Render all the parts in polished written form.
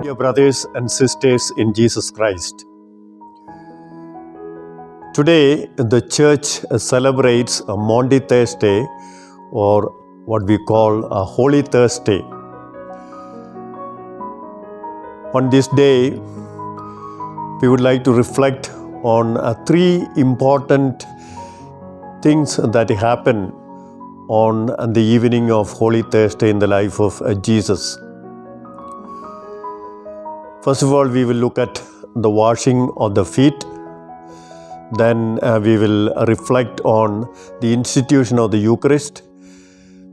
Dear brothers and sisters in Jesus Christ, today the church celebrates a Maundy Thursday, or what we call a Holy Thursday. On this day, we would like to reflect on three important things that happen on the evening of Holy Thursday in the life of Jesus. First of all, we will look at the washing of the feet. Then we will reflect on the institution of the Eucharist.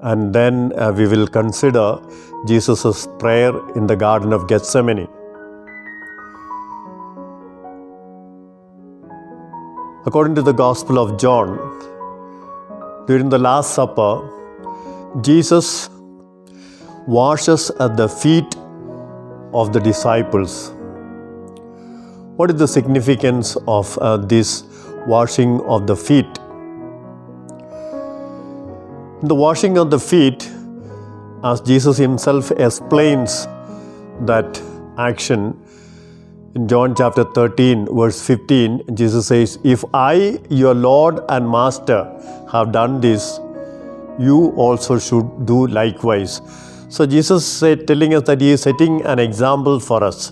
And then we will consider Jesus' prayer in the Garden of Gethsemane. According to the Gospel of John, during the Last Supper, Jesus washes at the feet of the disciples. What is the significance of this washing of the feet? In the washing of the feet, as Jesus himself explains that action, in John chapter 13, verse 15, Jesus says, "If I, your Lord and Master, have done this, you also should do likewise." So Jesus said, telling us that He is setting an example for us.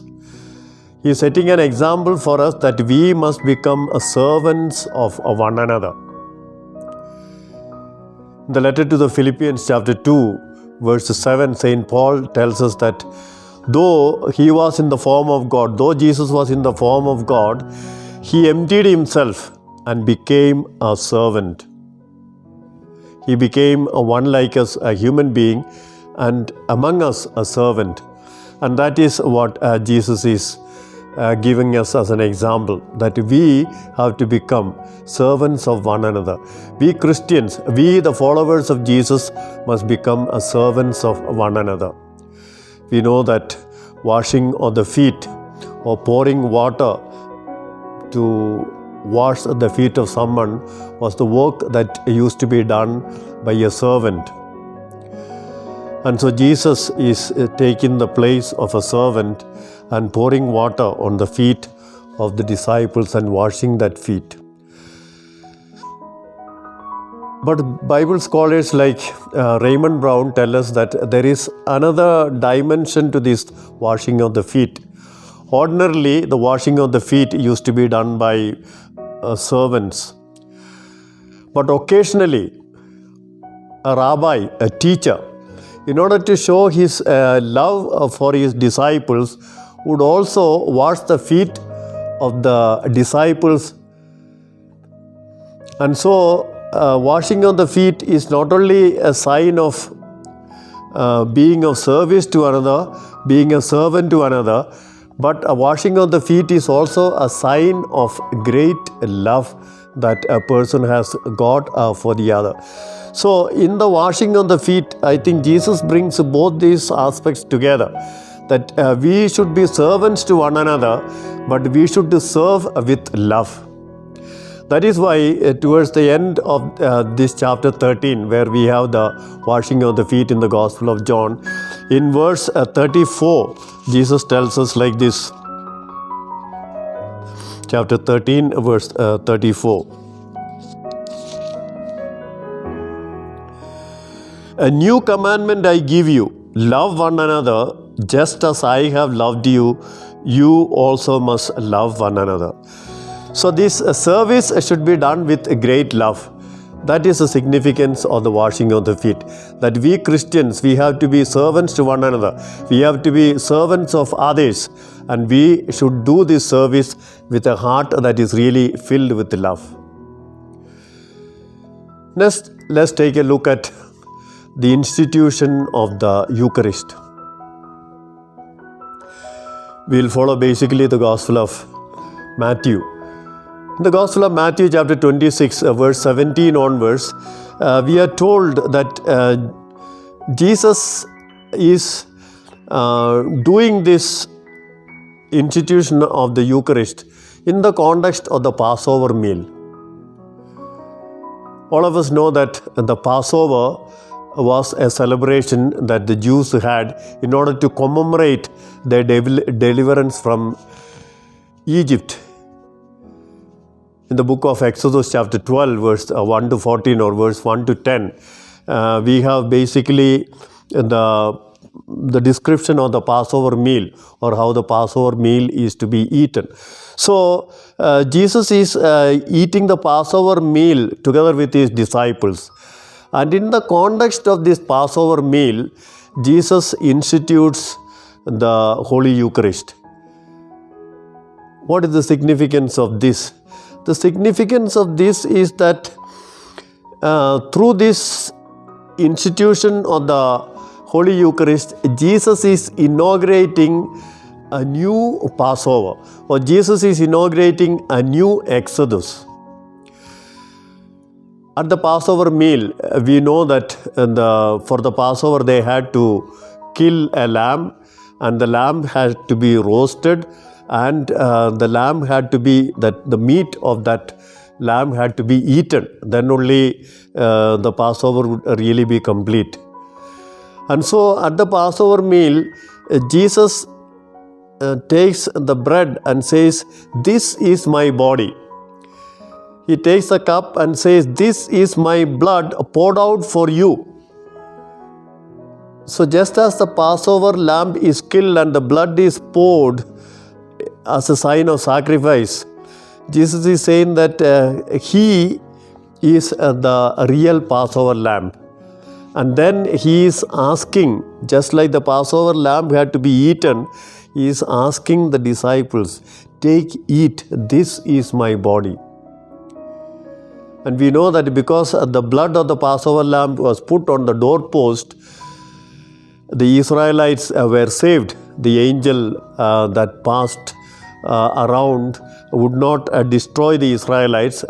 He is setting an example for us that we must become servants of one another. In the letter to the Philippians chapter 2, verse 7, St. Paul tells us that though He was in the form of God, though Jesus was in the form of God, He emptied Himself and became a servant. He became one like us, a human being, and among us a servant. And that is what Jesus is giving us as an example, that we have to become servants of one another. We Christians, we the followers of Jesus, must become servants of one another. We know that washing of the feet or pouring water to wash the feet of someone was the work that used to be done by a servant. And so Jesus is taking the place of a servant and pouring water on the feet of the disciples and washing that feet. But Bible scholars like Raymond Brown tell us that there is another dimension to this washing of the feet. Ordinarily, the washing of the feet used to be done by servants. But occasionally, a rabbi, a teacher, in order to show his love for his disciples, would also wash the feet of the disciples. And so, washing of the feet is not only a sign of being of service to another, being a servant to another, but a washing of the feet is also a sign of great love that a person has got for the other. So, in the washing of the feet, I think Jesus brings both these aspects together. That we should be servants to one another, but we should serve with love. That is why towards the end of this chapter 13, where we have the washing of the feet in the Gospel of John, in verse 34, Jesus tells us like this. Chapter 13, verse 34. "A new commandment I give you, love one another, just as I have loved you, you also must love one another." So this service should be done with great love. That is the significance of the washing of the feet. That we Christians, we have to be servants to one another. We have to be servants of others. And we should do this service with a heart that is really filled with love. Next, let's take a look at the institution of the Eucharist. We will follow basically the Gospel of Matthew. In the Gospel of Matthew chapter 26, verse 17 onwards, we are told that Jesus is doing this institution of the Eucharist in the context of the Passover meal. All of us know that the Passover was a celebration that the Jews had in order to commemorate their deliverance from Egypt. In the book of Exodus chapter 12, verse 1 to 14 or verse 1 to 10, we have basically the description of the Passover meal, or how the Passover meal is to be eaten. So Jesus is eating the Passover meal together with his disciples. And in the context of this Passover meal, Jesus institutes the Holy Eucharist. What is the significance of this? The significance of this is that through this institution of the Holy Eucharist, Jesus is inaugurating a new Passover, or Jesus is inaugurating a new Exodus. At the Passover meal, we know that for the Passover they had to kill a lamb, and the lamb had to be roasted, and the lamb had to be, the meat of that lamb had to be eaten. Then only the Passover would really be complete. And so at the Passover meal, Jesus takes the bread and says, "This is my body." He takes the cup and says, "This is my blood poured out for you." So just as the Passover lamb is killed and the blood is poured as a sign of sacrifice, Jesus is saying that he is the real Passover lamb. And then he is asking, just like the Passover lamb had to be eaten, he is asking the disciples, "Take, eat, this is my body." And we know that because the blood of the Passover lamb was put on the doorpost, the Israelites were saved. The angel that passed around would not destroy the Israelites.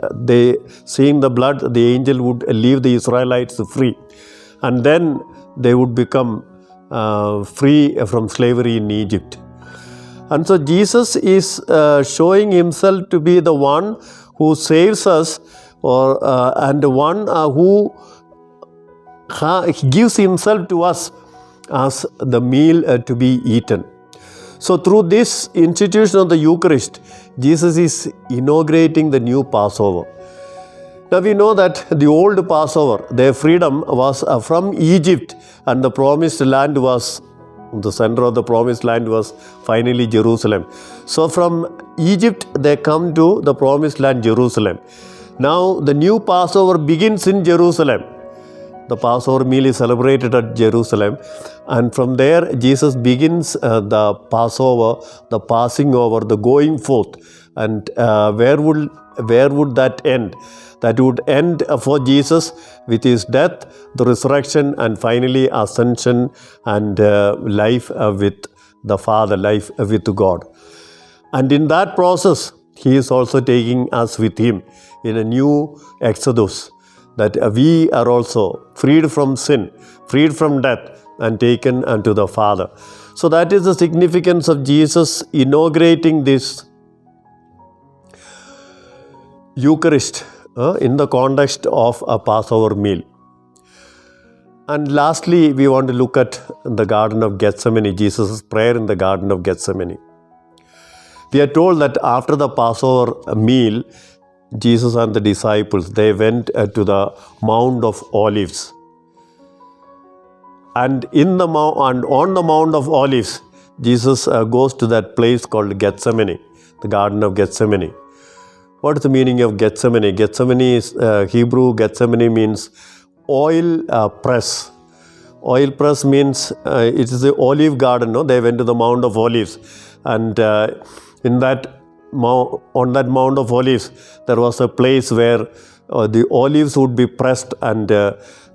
Seeing the blood, the angel would leave the Israelites free. And then they would become free from slavery in Egypt. And so Jesus is showing himself to be the one who saves us, and one who gives himself to us as the meal to be eaten. So through this institution of the Eucharist, Jesus is inaugurating the new Passover. Now we know that the old Passover, their freedom was from Egypt, and the promised land was, the center of the promised land was finally Jerusalem. So from Egypt they come to the promised land, Jerusalem. Now the new Passover begins in Jerusalem. The Passover meal is celebrated at Jerusalem, and from there Jesus begins the Passover, the passing over, the going forth. And where would that end? That would end for Jesus with his death, the resurrection, and finally ascension and life with the Father, life with God. And in that process, he is also taking us with him in a new Exodus, that we are also freed from sin, freed from death, and taken unto the Father. So that is the significance of Jesus inaugurating this Eucharist in the context of a Passover meal. And lastly, we want to look at the Garden of Gethsemane, Jesus' prayer in the Garden of Gethsemane. We are told that after the Passover meal, Jesus and the disciples, they went to the Mount of Olives. And on the Mount of Olives, Jesus goes to that place called Gethsemane, the Garden of Gethsemane. What is the meaning of Gethsemane? Gethsemane is Hebrew. Gethsemane means oil press. Oil press means it is the olive garden. No? They went to the Mount of Olives, and on that Mount of Olives, there was a place where the olives would be pressed, and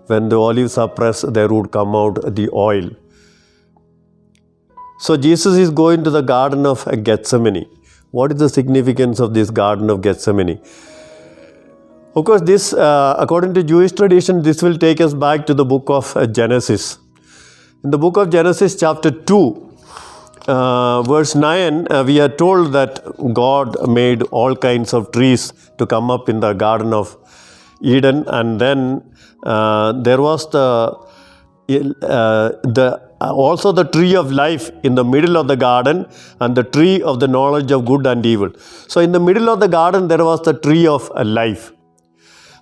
when the olives are pressed, there would come out the oil. So Jesus is going to the Garden of Gethsemane. What is the significance of this Garden of Gethsemane? Of course, this, according to Jewish tradition, this will take us back to the book of Genesis. In the book of Genesis chapter 2, verse 9, we are told that God made all kinds of trees to come up in the Garden of Eden, and then there was the also the tree of life in the middle of the garden, and the tree of the knowledge of good and evil. So in the middle of the garden there was the tree of life,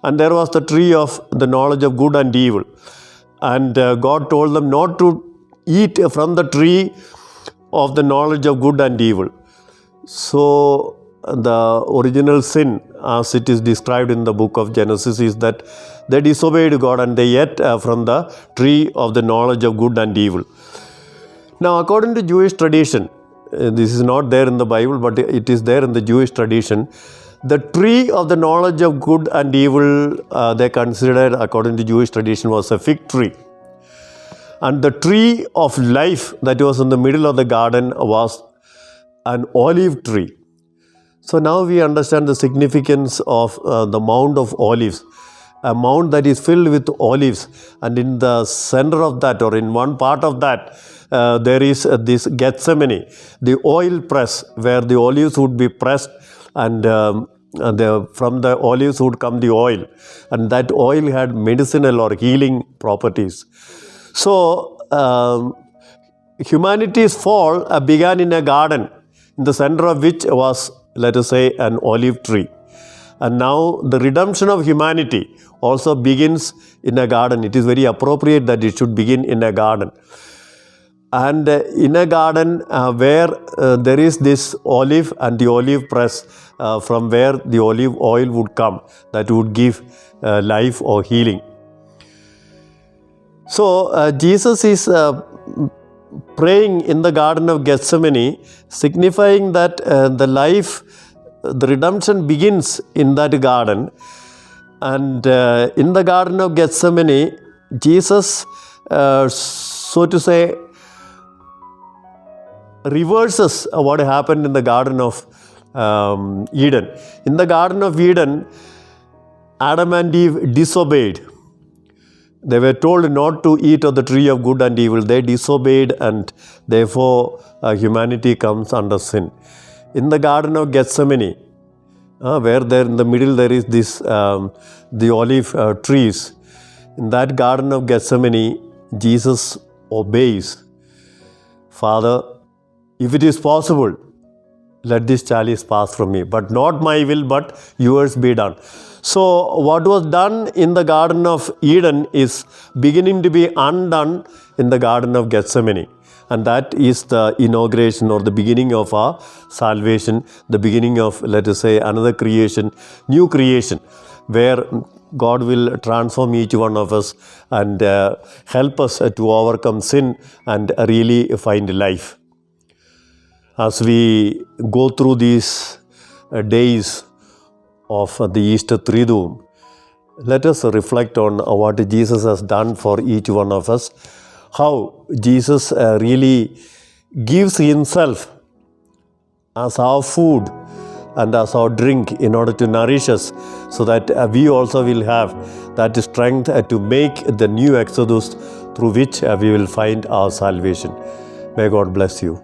and there was the tree of the knowledge of good and evil. And God told them not to eat from the tree of the knowledge of good and evil. So the original sin, as it is described in the book of Genesis, is that they disobeyed God and they ate from the tree of the knowledge of good and evil. Now, according to Jewish tradition, this is not there in the Bible, but it is there in the Jewish tradition, the tree of the knowledge of good and evil, they considered, according to Jewish tradition, was a fig tree. And the tree of life that was in the middle of the garden was an olive tree. So now we understand the significance of the Mount of Olives, a mount that is filled with olives, and in the center of that, or in one part of that, there is this Gethsemane, the oil press, where the olives would be pressed, and from the olives would come the oil, and that oil had medicinal or healing properties. So humanity's fall began in a garden, in the center of which was, let us say, an olive tree. And now the redemption of humanity also begins in a garden. It is very appropriate that it should begin in a garden. And in a garden where there is this olive and the olive press from where the olive oil would come, that would give life or healing. So Jesus is praying in the Garden of Gethsemane, signifying that the redemption begins in that garden. And in the Garden of Gethsemane, Jesus, so to say, reverses what happened in the Garden of Eden. In the Garden of Eden, Adam and Eve disobeyed. They were told not to eat of the tree of good and evil. They disobeyed, and therefore humanity comes under sin. In the Garden of Gethsemane, where there in the middle there is this the olive trees, in that Garden of Gethsemane, Jesus obeys. Father, if it is possible, let this chalice pass from me, but not my will, but yours be done. So what was done in the Garden of Eden is beginning to be undone in the Garden of Gethsemane. And that is the inauguration or the beginning of our salvation, the beginning of, let us say, another creation, new creation, where God will transform each one of us and help us to overcome sin and really find life. As we go through these days of the Easter Triduum, let us reflect on what Jesus has done for each one of us, how Jesus really gives himself as our food and as our drink in order to nourish us, so that we also will have that strength to make the new exodus through which we will find our salvation. May God bless you.